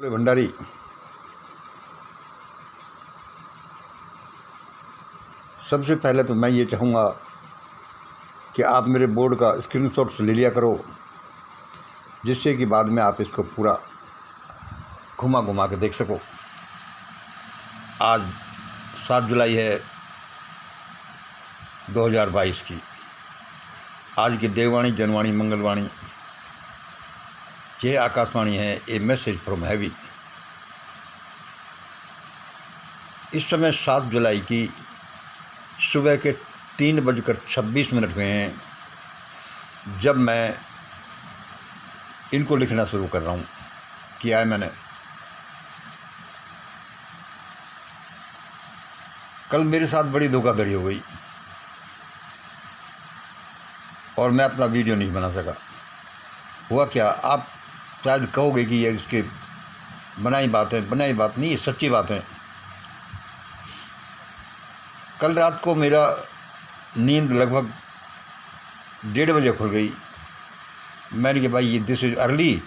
बोले भंडारी, सबसे पहले तो मैं ये चाहूँगा कि आप मेरे बोर्ड का स्क्रीनशॉट ले लिया करो, जिससे कि बाद में आप इसको पूरा घुमा घुमा के देख सको। आज 7 जुलाई है 2022 की। आज की देववाणी, जनवाणी, मंगलवाणी, यह आकाशवाणी है। ए मैसेज फ्रॉम हैवी। इस समय 7 जुलाई की सुबह के 3:26 हुए हैं जब मैं इनको लिखना शुरू कर रहा हूँ। किया है मैंने। कल मेरे साथ बड़ी धोखाधड़ी हो गई और मैं अपना वीडियो नहीं बना सका। हुआ क्या, आप शायद कहोगे कि ये इसके बनाई बात है। बनाई बात नहीं, ये सच्ची बात है। कल रात को मेरा नींद लगभग 1:30 बजे खुल गई। मैंने कहा भाई ये दिस इज अर्ली,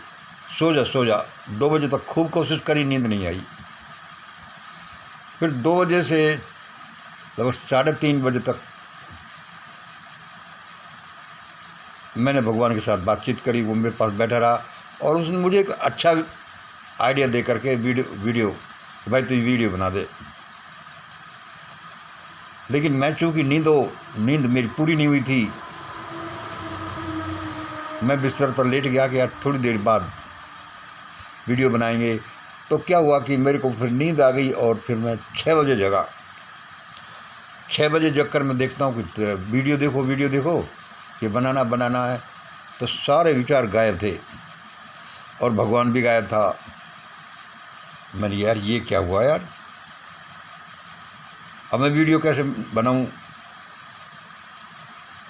सो जा। 2 बजे तक खूब कोशिश करी, नींद नहीं आई। फिर 2 बजे से लगभग 3:30 बजे तक मैंने भगवान के साथ बातचीत करी। वो मेरे पास बैठा रहा और उसने मुझे एक अच्छा आइडिया दे करके वीडियो भाई तू वीडियो बना दे। लेकिन मैं चूँकि नींद मेरी पूरी नहीं हुई थी, मैं बिस्तर पर लेट गया कि यार थोड़ी देर बाद वीडियो बनाएंगे। तो क्या हुआ कि मेरे को फिर नींद आ गई और फिर मैं 6 बजे जगा। 6 बजे जग कर मैं देखता हूँ कि वीडियो देखो ये बनाना है। तो सारे विचार गायब थे और भगवान भी गायब था। मैंने यार ये क्या हुआ यार, अब मैं वीडियो कैसे बनाऊं।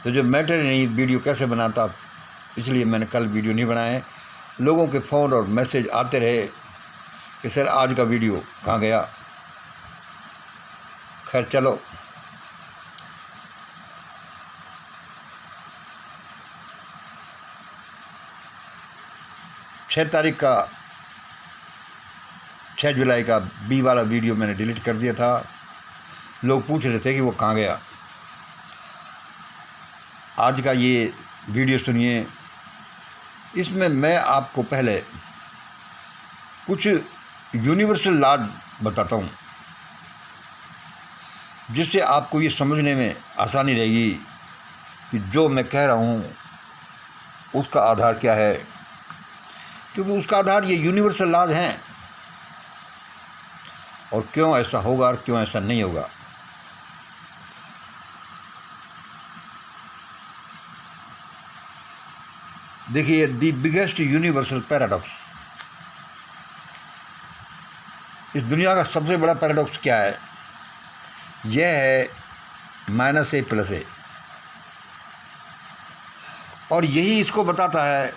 तो जो मैटर नहीं, वीडियो कैसे बनाता, इसलिए मैंने कल वीडियो नहीं बनाए। लोगों के फ़ोन और मैसेज आते रहे कि सर आज का वीडियो कहाँ गया। खैर चलो, तारीख का 6 जुलाई का बी वाला वीडियो मैंने डिलीट कर दिया था। लोग पूछ रहे थे कि वो कहाँ गया। आज का ये वीडियो सुनिए। इसमें मैं आपको पहले कुछ यूनिवर्सल लॉज बताता हूँ, जिससे आपको ये समझने में आसानी रहेगी कि जो मैं कह रहा हूँ उसका आधार क्या है। क्योंकि उसका आधार ये यूनिवर्सल लॉज हैं और क्यों ऐसा होगा और क्यों ऐसा नहीं होगा। देखिए, द बिगेस्ट यूनिवर्सल पैराडॉक्स, इस दुनिया का सबसे बड़ा पैराडॉक्स क्या है? यह है -a+a। और यही इसको बताता है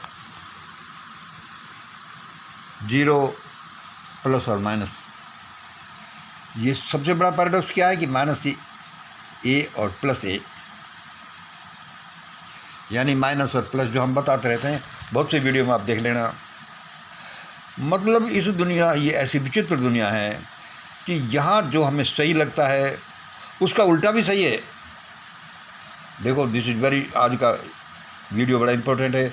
0 प्लस और माइनस। ये सबसे बड़ा पैराडॉक्स क्या है कि -a और +a, यानी माइनस और प्लस जो हम बताते रहते हैं, बहुत से वीडियो में आप देख लेना। मतलब इस दुनिया, ये ऐसी विचित्र दुनिया है कि यहाँ जो हमें सही लगता है उसका उल्टा भी सही है। देखो, दिस इज़ वेरी, आज का वीडियो बड़ा इम्पोर्टेंट है।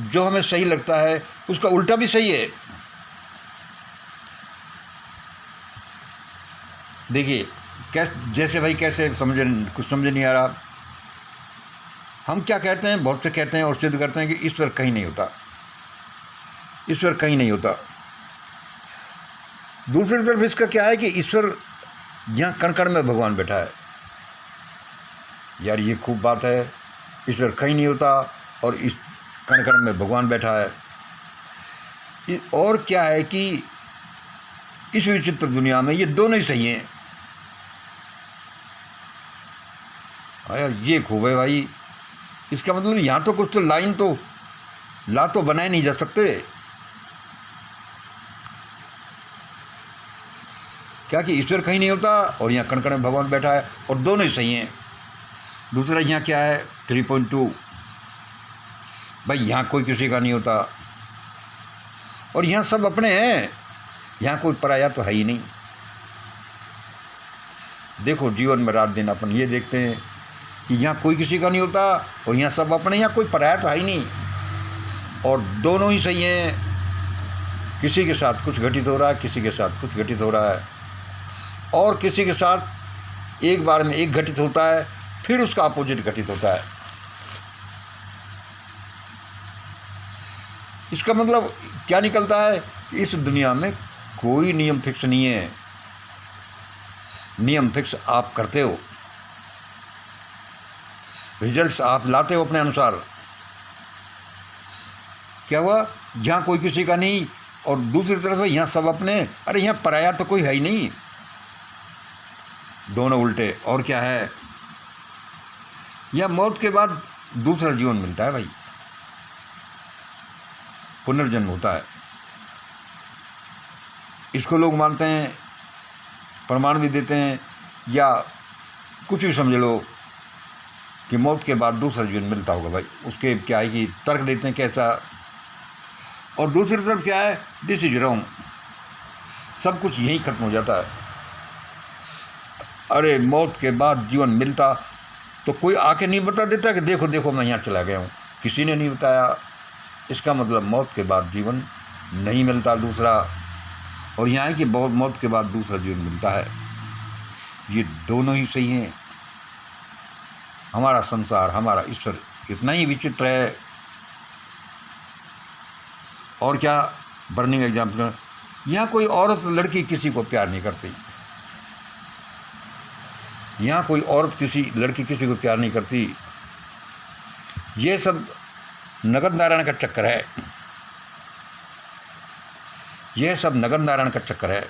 जो हमें सही लगता है उसका उल्टा भी सही है। देखिए जैसे भाई कैसे कुछ समझ नहीं आ रहा। हम क्या कहते हैं, बहुत से कहते हैं और सिद्ध करते हैं कि ईश्वर कहीं नहीं होता। ईश्वर कहीं नहीं होता। दूसरी तरफ इसका क्या है कि ईश्वर यहाँ कण कण में भगवान बैठा है। यार ये खूब बात है। ईश्वर कहीं नहीं होता और इस कण कण में भगवान बैठा है। और क्या है कि इस विचित्र दुनिया में ये दोनों ही सही हैं। यार ये खूब है भाई। इसका मतलब यहाँ तो कुछ तो लाइन तो ला तो बनाए नहीं जा सकते। क्या कि ईश्वर कहीं नहीं होता और यहाँ कण कण में भगवान बैठा है और दोनों ही सही हैं। दूसरा यहाँ क्या है 3.2, भाई यहाँ कोई किसी का नहीं होता और यहाँ सब अपने हैं। यहाँ कोई पराया तो है ही नहीं। देखो जीवन में रात दिन अपन ये देखते हैं कि यहाँ कोई किसी का नहीं होता और यहाँ सब अपने, यहाँ कोई पराया तो है ही नहीं। और दोनों ही सही हैं, किसी के साथ कुछ घटित हो रहा है, किसी के साथ कुछ घटित हो रहा है, और किसी के साथ एक बार में एक घटित होता है, फिर उसका अपोजिट घटित होता है। इसका मतलब क्या निकलता है कि इस दुनिया में कोई नियम फिक्स नहीं है। नियम फिक्स आप करते हो, रिजल्ट्स आप लाते हो अपने अनुसार। क्या हुआ, जहाँ कोई किसी का नहीं और दूसरी तरफ यहाँ सब अपने, अरे यहाँ पराया तो कोई है ही नहीं, दोनों उल्टे। और क्या है, यह मौत के बाद दूसरा जीवन मिलता है भाई, पुनर्जन्म होता है। इसको लोग मानते हैं, प्रमाण भी देते हैं, या कुछ भी समझ लो कि मौत के बाद दूसरा जीवन मिलता होगा भाई। उसके क्या है कि तर्क देते हैं कैसा, और दूसरी तरफ क्या है, दिस इज रॉन्ग, सब कुछ यहीं खत्म हो जाता है। अरे मौत के बाद जीवन मिलता तो कोई आके नहीं बता देता कि देखो देखो मैं यहाँ चला गया हूँ, किसी ने नहीं बताया। इसका मतलब मौत के बाद जीवन नहीं मिलता दूसरा, और यहाँ है कि बहुत मौत के बाद दूसरा जीवन मिलता है। ये दोनों ही सही हैं। हमारा संसार, हमारा ईश्वर इतना ही विचित्र है। और क्या बर्निंग एग्जाम्पल, यहाँ कोई औरत लड़की किसी को प्यार नहीं करती, यहाँ कोई औरत किसी लड़की किसी को प्यार नहीं करती। ये सब नगद नारायण का चक्कर है, यह सब नगद नारायण का चक्कर है।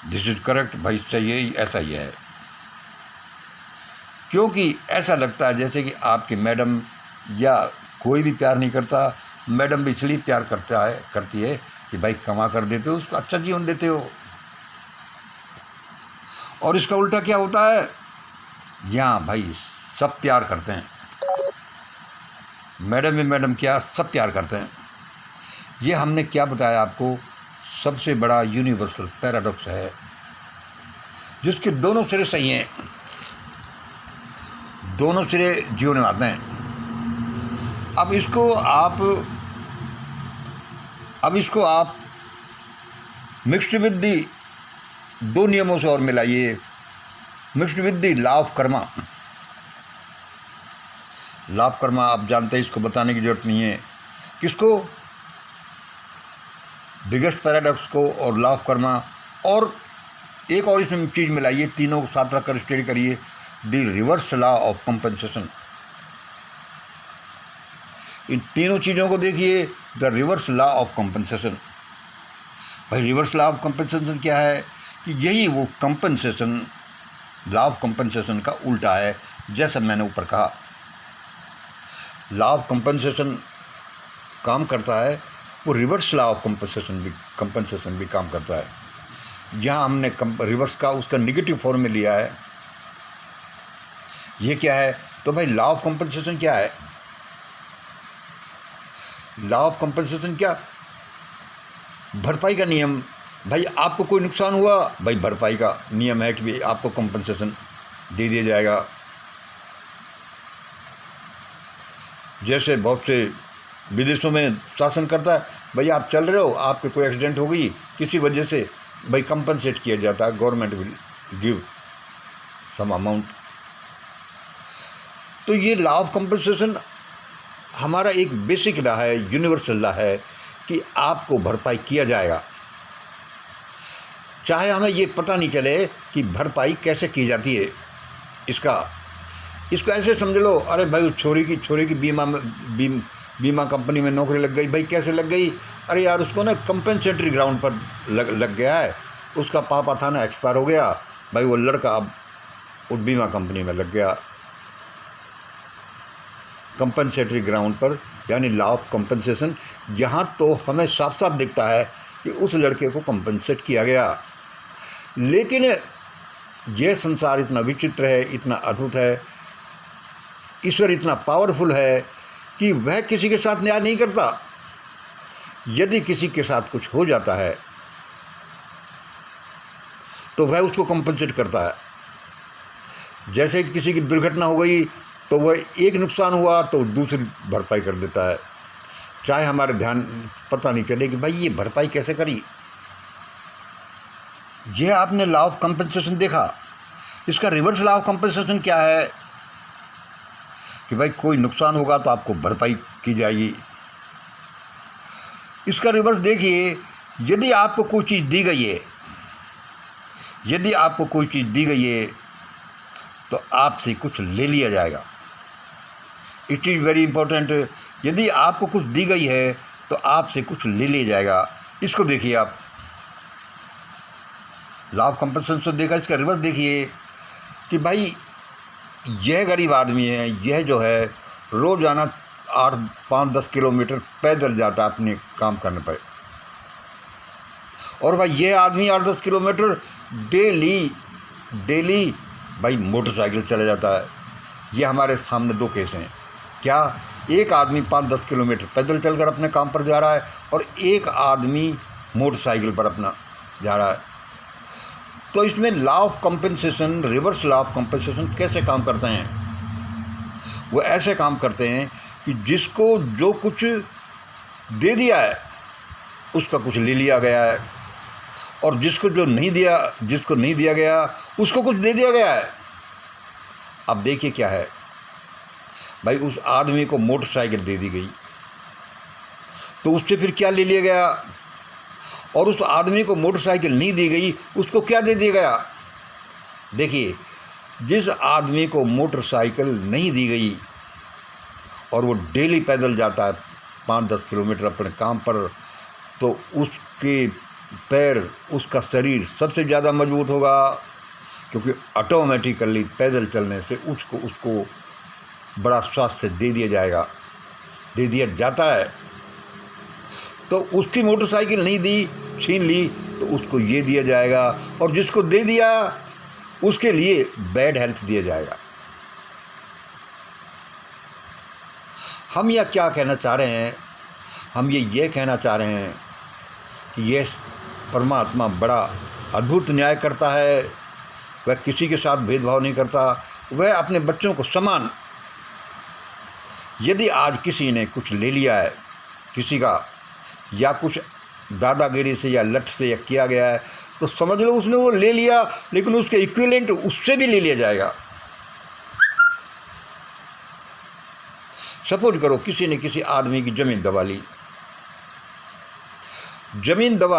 दिस इज करेक्ट भाई, सही, ऐसा ही है। क्योंकि ऐसा लगता है जैसे कि आपकी मैडम या कोई भी प्यार नहीं करता, मैडम भी इसलिए प्यार करती है कि भाई कमा कर देते हो, उसको अच्छा जीवन देते हो। और इसका उल्टा क्या होता है, यहाँ भाई सब प्यार करते हैं, मैडम भी मैडम क्या, सब प्यार करते हैं। ये हमने क्या बताया आपको, सबसे बड़ा यूनिवर्सल पैराडॉक्स है, जिसके दोनों सिरे सही हैं, दोनों सिरे जीवन में आते हैं। अब इसको आप मिक्स्ड विद दी दो नियमों से और मिलाइए, mixed with the law of karma. Law of karma आप जानते हैं, इसको बताने की जरूरत नहीं है। किसको, बिगेस्ट पैराडॉक्स को और लॉ ऑफ कर्मा, और एक और इसमें चीज़ मिलाइए, तीनों को साथ रखकर स्टडी करिए, the reverse law of compensation. इन तीनों चीज़ों को देखिए, the reverse law of compensation. भाई रिवर्स लॉ ऑफ कंपनसेशन क्या है कि यही वो कंपनसेशन, लॉ ऑफ कंपनसेशन का उल्टा है। जैसा मैंने ऊपर कहा, लॉ ऑफ कंपनसेशन काम करता है, वो रिवर्स लॉ ऑफ कंपनसेशन भी काम करता है। यहाँ हमने रिवर्स का उसका निगेटिव फॉर्म में लिया है। ये क्या है, तो भाई लॉ ऑफ कंपनसेशन क्या है, लॉ ऑफ कंपनसेशन क्या, भरपाई का नियम। भाई आपको कोई नुकसान हुआ, भाई भरपाई का नियम है कि भाई आपको कंपनसेशन दे दिया जाएगा। जैसे बहुत से विदेशों में शासन करता है, भाई आप चल रहे हो, आपके कोई एक्सीडेंट हो गई किसी वजह से, भाई कंपनसेट किया जाता है, government will give some amount. तो ये लॉ ऑफ कंपनसेशन हमारा एक बेसिक लॉ है, यूनिवर्सल लॉ है कि आपको भरपाई किया जाएगा, चाहे हमें ये पता नहीं चले कि भरपाई कैसे की जाती है। इसको ऐसे समझ लो, अरे भाई उस छोरी की बीमा कंपनी में नौकरी लग गई, भाई कैसे लग गई, अरे यार उसको ना कंपनसेटरी ग्राउंड पर लग गया है, उसका पापा था ना एक्सपायर हो गया, भाई वो लड़का अब उस बीमा कंपनी में लग गया। कंपनसेटरी ग्राउंड पर, यानी लॉ ऑफ कंपनसेशन, यहाँ तो हमें साफ साफ दिखता है कि उस लड़के को कंपनसेट किया गया। लेकिन यह संसार इतना विचित्र है, इतना अद्भुत है, ईश्वर इतना पावरफुल है कि वह किसी के साथ न्याय नहीं करता। यदि किसी के साथ कुछ हो जाता है तो वह उसको कंपनसेट करता है। जैसे कि किसी की दुर्घटना हो गई तो वह एक नुकसान हुआ तो दूसरी भरपाई कर देता है, चाहे हमारे ध्यान पता नहीं चले कि भाई ये भरपाई कैसे करी। यह आपने लॉ ऑफ कंपनसेशन देखा। इसका रिवर्स लॉ ऑफ कंपनसेशन क्या है कि भाई कोई नुकसान होगा तो आपको भरपाई की जाएगी। इसका रिवर्स देखिए, यदि आपको कोई चीज़ दी गई है, यदि आपको कोई चीज़ दी गई है तो आपसे कुछ ले लिया जाएगा। It is very important. यदि आपको कुछ दी गई है तो आपसे कुछ ले लिया जाएगा। इसको देखिए आप, लॉ ऑफ कंपनसेशन तो देखा, इसका रिवर्स देखिए कि भाई यह गरीब आदमी है, यह जो है रोज़ाना 8-5-10 किलोमीटर पैदल जाता है अपने काम करने पर, और भाई यह आदमी 8-10 किलोमीटर डेली भाई मोटरसाइकिल चला जाता है। ये हमारे सामने दो केस हैं। क्या? एक आदमी 5-10 किलोमीटर पैदल चलकर अपने काम पर जा रहा है और एक आदमी मोटरसाइकिल पर अपना जा रहा है। तो इसमें law of compensation, reverse law of compensation कैसे काम करते हैं? वो ऐसे काम करते हैं कि जिसको जो कुछ दे दिया है उसका कुछ ले लिया गया है, और जिसको नहीं दिया गया उसको कुछ दे दिया गया है। अब देखिए क्या है भाई, उस आदमी को मोटरसाइकिल दे दी गई तो उससे फिर क्या ले लिया गया, और उस आदमी को मोटरसाइकिल नहीं दी गई उसको क्या दे दिया गया। देखिए, जिस आदमी को मोटरसाइकिल नहीं दी गई और वो डेली पैदल जाता है 5-10 किलोमीटर अपने काम पर, तो उसके पैर, उसका शरीर सबसे ज़्यादा मजबूत होगा, क्योंकि ऑटोमेटिकली पैदल चलने से उसको बड़ा स्वास्थ्य दे दिया जाता है। तो उसकी मोटरसाइकिल नहीं दी, छीन ली, तो उसको ये दिया जाएगा, और जिसको दे दिया उसके लिए बैड हेल्थ दिया जाएगा। हम यह क्या कहना चाह रहे हैं? हम ये कहना चाह रहे हैं कि ये परमात्मा बड़ा अद्भुत न्याय करता है। वह किसी के साथ भेदभाव नहीं करता, वह अपने बच्चों को समान। यदि आज किसी ने कुछ ले लिया है किसी का, या कुछ दादागिरी से या लठ से या किया गया है, तो समझ लो उसने वो ले लिया, लेकिन उसके इक्विवेलेंट उससे भी ले लिया जाएगा। सपोज करो किसी ने किसी आदमी की ज़मीन दबा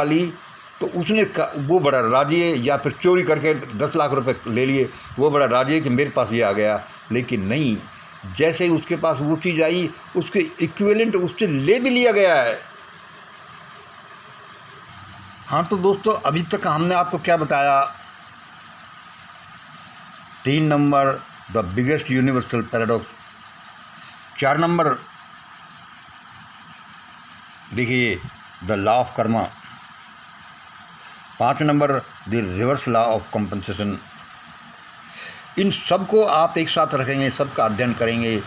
ली, तो उसने वो बड़ा राजी है, या फिर चोरी करके 10 लाख रुपए ले लिए, वो बड़ा राजी है कि मेरे पास ये आ गया। लेकिन नहीं, जैसे ही उसके पास वो चीज़ आई उसके इक्विवेलेंट उससे ले भी लिया गया है। हाँ, तो दोस्तों अभी तक हमने आपको क्या बताया? 3 number the biggest universal paradox, 4 number देखिए the law of karma, 5 number the reverse law of compensation. इन सब को आप एक साथ रखेंगे, सबका अध्ययन करेंगे,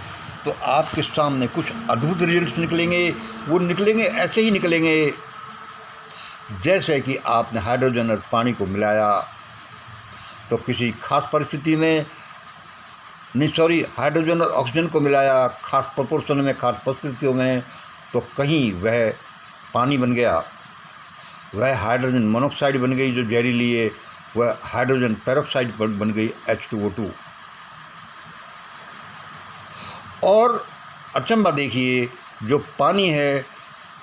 तो आपके सामने कुछ अद्भुत रिजल्ट्स निकलेंगे। वो निकलेंगे, ऐसे ही निकलेंगे जैसे कि आपने हाइड्रोजन और पानी को मिलाया तो किसी खास परिस्थिति में, हाइड्रोजन और ऑक्सीजन को मिलाया खास प्रोपोर्शन में, खास परिस्थितियों में, तो कहीं वह पानी बन गया, वह हाइड्रोजन मोनोऑक्साइड बन गई जो जहरीली है, वह हाइड्रोजन पेरोक्साइड बन गई H2O2। और अचंभा देखिए, जो पानी है,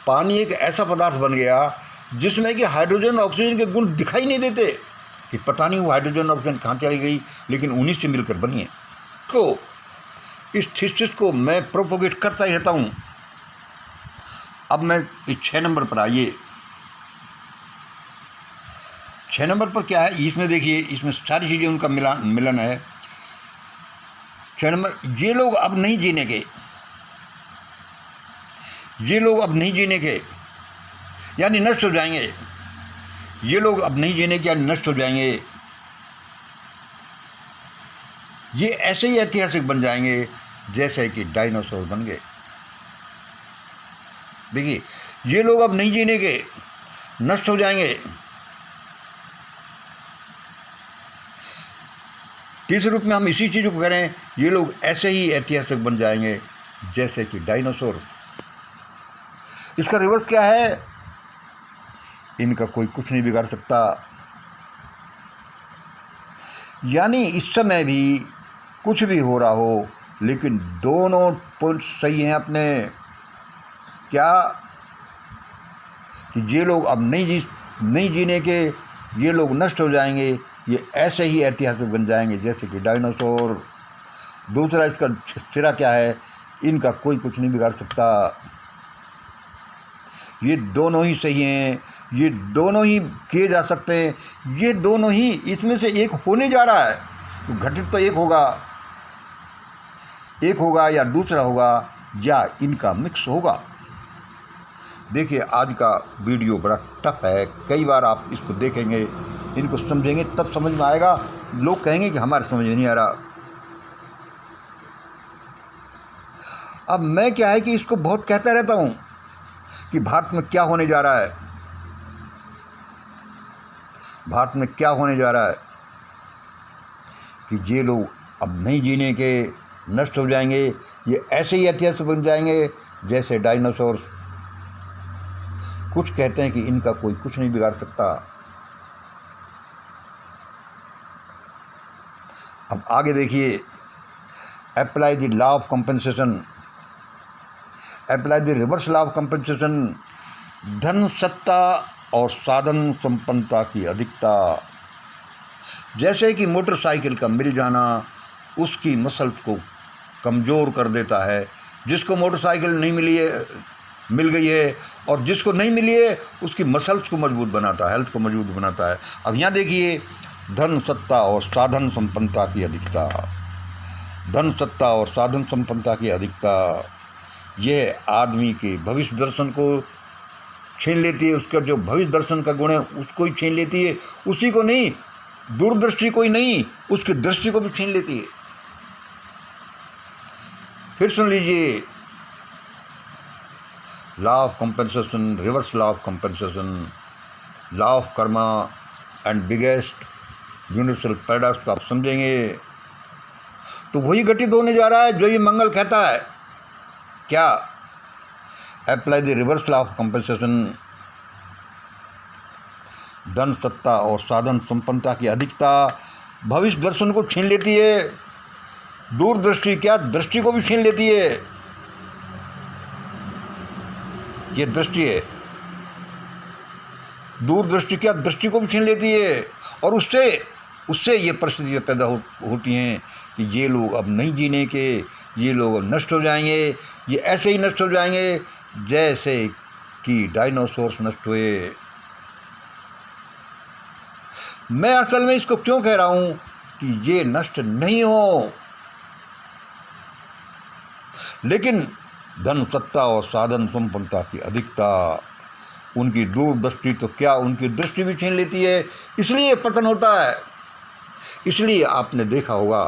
पानी एक ऐसा पदार्थ बन गया जिसमें कि हाइड्रोजन ऑक्सीजन के गुण दिखाई नहीं देते, कि पता नहीं वो हाइड्रोजन ऑक्सीजन कहाँ चली गई, लेकिन उन्हीं से मिलकर बनी है। तो इस थीसिस को मैं प्रोपोगेट करता ही रहता हूँ। अब मैं 6 नंबर पर आइए। 6 नंबर पर क्या है? इसमें देखिए, इसमें सारी चीज़ें उनका मिलन है। 6 नंबर, ये लोग अब नहीं जीने के यानी नष्ट हो जाएंगे। ये लोग अब नहीं जीने के यानी नष्ट हो जाएंगे। ये ऐसे ही ऐतिहासिक बन जाएंगे जैसे कि डायनासोर बन गए। देखिए, ये लोग अब नहीं जीने के, नष्ट हो जाएंगे। तीसरे रूप में हम इसी चीज़ को करें, ये लोग ऐसे ही ऐतिहासिक बन जाएंगे जैसे कि डायनासोर। इसका रिवर्स क्या है? इनका कोई कुछ नहीं बिगाड़ सकता। यानी इस समय भी कुछ भी हो रहा हो, लेकिन दोनों पॉइंट सही हैं अपने। क्या कि ये लोग अब नहीं जीने के, ये लोग नष्ट हो जाएंगे, ये ऐसे ही ऐतिहासिक बन जाएंगे जैसे कि डायनासोर। दूसरा इसका सिरा क्या है? इनका कोई कुछ नहीं बिगाड़ सकता। ये दोनों ही सही हैं, ये दोनों ही किए जा सकते हैं, ये दोनों ही इसमें से एक होने जा रहा है। तो घटित तो एक होगा या दूसरा होगा या इनका मिक्स होगा। देखिए आज का वीडियो बड़ा टफ है, कई बार आप इसको देखेंगे, इनको समझेंगे तब समझ में आएगा। लोग कहेंगे कि हमारे समझ में नहीं आ रहा। अब मैं क्या है कि इसको बहुत कहता रहता हूँ कि भारत में क्या होने जा रहा है, भारत में क्या होने जा रहा है कि ये लोग अब नहीं जीने के, नष्ट हो जाएंगे, ये ऐसे ही ऐतिहासिक बन जाएंगे जैसे डायनासोर। कुछ कहते हैं कि इनका कोई कुछ नहीं बिगाड़ सकता। अब आगे देखिए, apply the law of compensation, apply the reverse law of compensation. धन, सत्ता और साधन संपन्नता की अधिकता। जैसे कि मोटरसाइकिल का मिल जाना उसकी मसल्स को कमज़ोर कर देता है। जिसको मोटरसाइकिल नहीं मिल गई है और जिसको नहीं मिली है उसकी मसल्स को मजबूत बनाता है, हेल्थ को मजबूत बनाता है। अब यहाँ देखिए, धन, सत्ता और साधन संपन्नता की अधिकता। धन, सत्ता और साधन संपन्नता की अधिकता यह आदमी के भविष्य दर्शन को छीन लेती है। उसका जो भविष्य दर्शन का गुण है उसको ही छीन लेती है, उसी को नहीं, दूरदृष्टि को ही नहीं, उसकी दृष्टि को भी छीन लेती है। फिर सुन लीजिए, law of compensation, reverse law of compensation, law of Karma and biggest universal paradox को आप समझेंगे तो वही घटित होने जा रहा है जो ये मंगल कहता है। क्या? Apply the reverse law of compensation. धन, सत्ता और साधन संपन्नता की अधिकता भविष्य दर्शन को छीन लेती है, दूरदृष्टि क्या, दृष्टि को भी छीन लेती है। ये दृष्टि है, दूरदृष्टि क्या, दृष्टि को भी छीन लेती है। और उससे ये परिस्थितियाँ पैदा होती हैं कि ये लोग अब नहीं जीने के, ये लोग नष्ट हो जाएंगे, ये ऐसे ही नष्ट हो जाएंगे जैसे कि डायनासोर्स नष्ट हुए। मैं असल में इसको क्यों कह रहा हूँ कि ये नष्ट नहीं हो, लेकिन धन, सत्ता और साधन संपन्नता की अधिकता, उनकी दूरदृष्टि तो क्या, उनकी दृष्टि भी छीन लेती है, इसलिए पतन होता है। इसलिए आपने देखा होगा,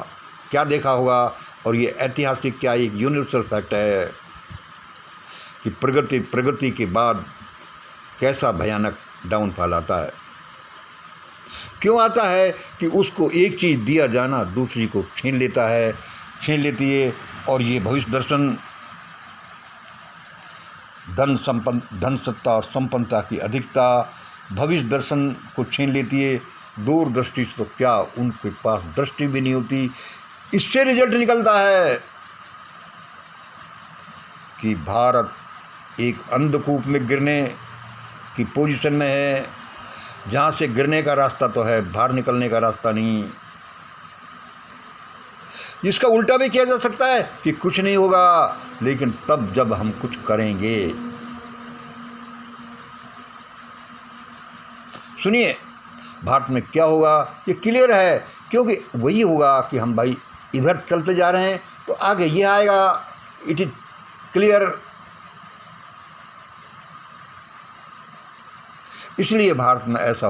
क्या देखा होगा, और ये ऐतिहासिक क्या एक यूनिवर्सल फैक्ट है कि प्रगति के बाद कैसा भयानक डाउनफॉल आता है। क्यों आता है? कि उसको एक चीज़ दिया जाना दूसरी को छीन लेती है। और ये भविष्य दर्शन, धन, सत्ता और संपन्नता की अधिकता भविष्य दर्शन को छीन लेती है। दूरदृष्टि तो क्या, उनके पास दृष्टि भी नहीं होती। इससे रिजल्ट निकलता है कि भारत एक अंधकूप में गिरने की पोजीशन में है, जहाँ से गिरने का रास्ता तो है, बाहर निकलने का रास्ता नहीं। इसका उल्टा भी किया जा सकता है कि कुछ नहीं होगा, लेकिन तब जब हम कुछ करेंगे। सुनिए, भारत में क्या होगा ये क्लियर है, क्योंकि वही होगा कि हम भाई इधर चलते जा रहे हैं तो आगे ये आएगा, इट इज क्लियर। इसलिए भारत में ऐसा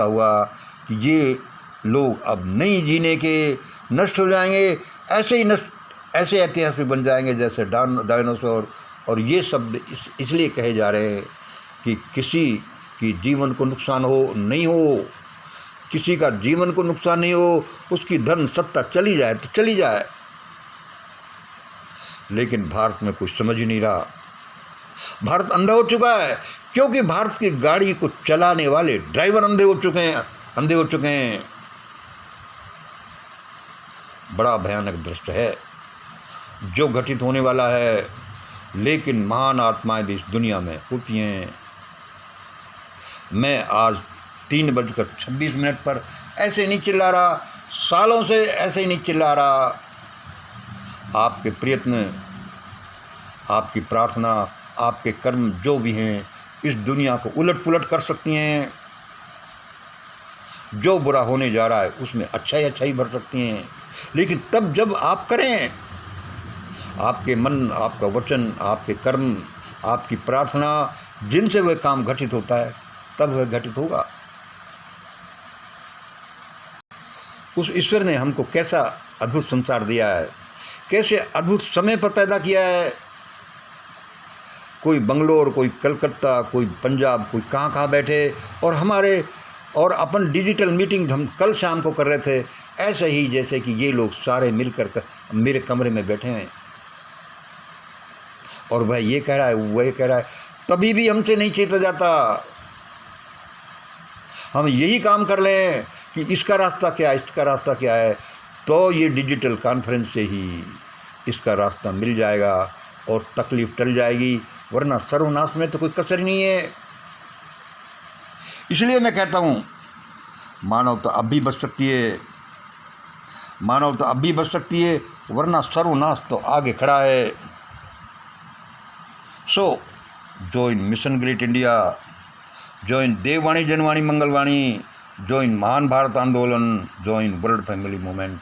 हुआ कि ये लोग अब नहीं जीने के, नष्ट हो जाएंगे, ऐसे ऐतिहासिक बन जाएंगे जैसे डायनासोर। और ये शब्द इसलिए कहे जा रहे हैं कि किसी की जीवन को नुकसान नहीं हो, किसी का जीवन को नुकसान नहीं हो, उसकी धन सत्ता चली जाए तो चली जाए। लेकिन भारत में कुछ समझ ही नहीं रहा। भारत अंधा हो चुका है, क्योंकि भारत की गाड़ी को चलाने वाले ड्राइवर अंधे हो चुके हैं। बड़ा भयानक दृश्य है जो घटित होने वाला है। लेकिन महान आत्माएं भी इस दुनिया में होती हैं। मैं आज 3:26 पर ऐसे नहीं चिल्ला रहा, सालों से ऐसे ही नहीं चिल्ला रहा। आपके प्रयत्न, आपकी प्रार्थना, आपके कर्म जो भी हैं इस दुनिया को उलट पुलट कर सकती हैं। जो बुरा होने जा रहा है उसमें अच्छाई भर सकती हैं। लेकिन तब जब आप करें, आपके मन, आपका वचन, आपके कर्म, आपकी प्रार्थना, जिनसे वह काम घटित होता है, तब वह घटित होगा। उस ईश्वर ने हमको कैसा अद्भुत संसार दिया है, कैसे अद्भुत समय पर पैदा किया है। कोई बंगलोर, कोई कलकत्ता, कोई पंजाब, कोई कहाँ बैठे, और अपन डिजिटल मीटिंग हम कल शाम को कर रहे थे, ऐसे ही जैसे कि ये लोग सारे मिलकर मेरे कमरे में बैठे हैं। और वह ये कह रहा है, वह कह रहा है, तभी भी हमसे नहीं चेता जाता। हम यही काम कर लें कि इसका रास्ता क्या है, इसका रास्ता क्या है, तो ये डिजिटल कॉन्फ्रेंस से ही इसका रास्ता मिल जाएगा और तकलीफ टल जाएगी, वरना सर्वनाश में तो कोई कसर नहीं है। इसलिए मैं कहता हूँ मानवता अब भी बच सकती है, मानवता अब भी बच सकती है, वरना सर्वनाश तो आगे खड़ा है। So join mission great India, join देववाणी जनवाणी मंगलवाणी, जॉइन महान भारत आंदोलन, जॉइन वर्ल्ड फैमिली मूवमेंट।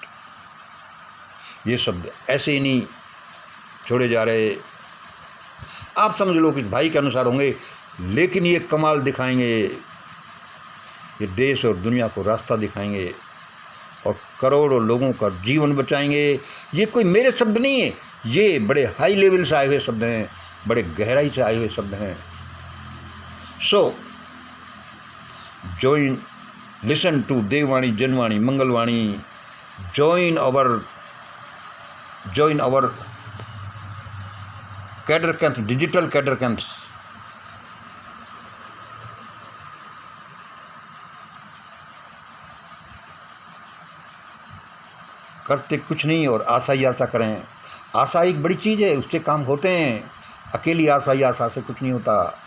ये शब्द ऐसे ही नहीं छोड़े जा रहे। आप समझ लो कि भाई के अनुसार होंगे, लेकिन ये कमाल दिखाएंगे, ये देश और दुनिया को रास्ता दिखाएंगे और करोड़ों लोगों का जीवन बचाएंगे। ये कोई मेरे शब्द नहीं है, ये बड़े हाई लेवल से आए हुए शब्द हैं, बड़े गहराई से आए हुए शब्द हैं। सो join, listen to Devwani, Janwani, Mangalwani, join our cadre camps, digital cadre camps. करते कुछ नहीं और आशा ही आशा करें। आशा एक बड़ी चीज़ है, उससे काम होते हैं। अकेली आशा ही आशा से कुछ नहीं होता।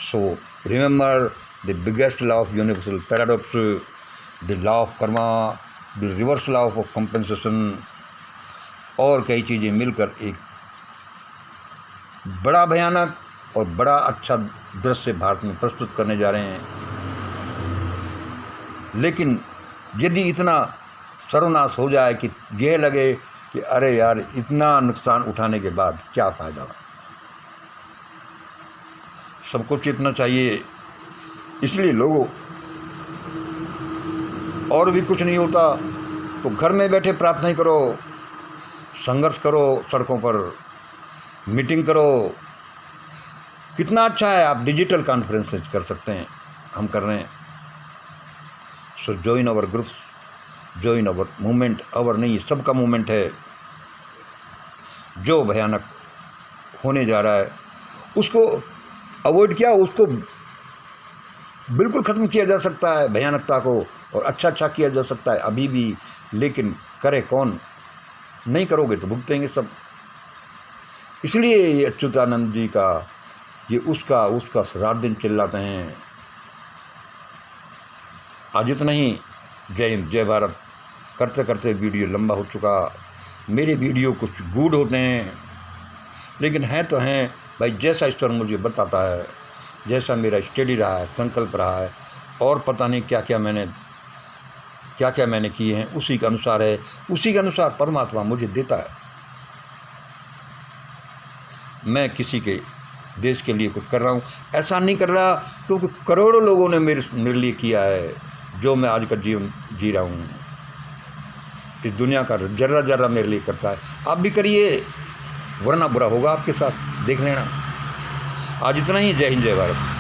So remember the biggest law of universal paradox, the law of karma, the reverse law of compensation, और कई चीज़ें मिलकर एक बड़ा भयानक और बड़ा अच्छा दृश्य भारत में प्रस्तुत करने जा रहे हैं। लेकिन यदि इतना सर्वनाश हो जाए कि यह लगे कि अरे यार, इतना नुकसान उठाने के बाद क्या फ़ायदा। सबको चेतना चाहिए। इसलिए लोगों, और भी कुछ नहीं होता तो घर में बैठे प्रार्थना ही करो, संघर्ष करो, सड़कों पर मीटिंग करो। कितना अच्छा है, आप डिजिटल कॉन्फ्रेंसेस कर सकते हैं, हम कर रहे हैं। So join our groups, join our movement. Our नहीं, सबका मूवमेंट है। जो भयानक होने जा रहा है उसको अवॉइड किया, उसको बिल्कुल ख़त्म किया जा सकता है, भयानकता को, और अच्छा किया जा सकता है अभी भी। लेकिन करे कौन? नहीं करोगे तो भुगतेंगे सब। इसलिए ये अच्युतानंद जी का, ये उसका रात दिन चिल्लाते हैं। आज इतना ही। जय हिंद, जय भारत। करते करते वीडियो लंबा हो चुका। मेरे वीडियो कुछ गूढ़ होते हैं, लेकिन हैं तो हैं भाई, जैसा ईश्वर मुझे बताता है, जैसा मेरा स्टडी रहा है, संकल्प रहा है, और पता नहीं क्या क्या मैंने किए हैं, उसी के अनुसार है, उसी के अनुसार परमात्मा मुझे देता है। मैं किसी के देश के लिए कुछ कर रहा हूँ, ऐसा नहीं कर रहा क्योंकि करोड़ों लोगों ने मेरे लिए किया है जो मैं आज का जीवन जी रहा हूँ। इस दुनिया का जर्रा जर्रा मेरे लिए करता है। आप भी करिए, वरना बुरा होगा आपके साथ, देख लेना। आज इतना ही। जय हिंद, जय भारत।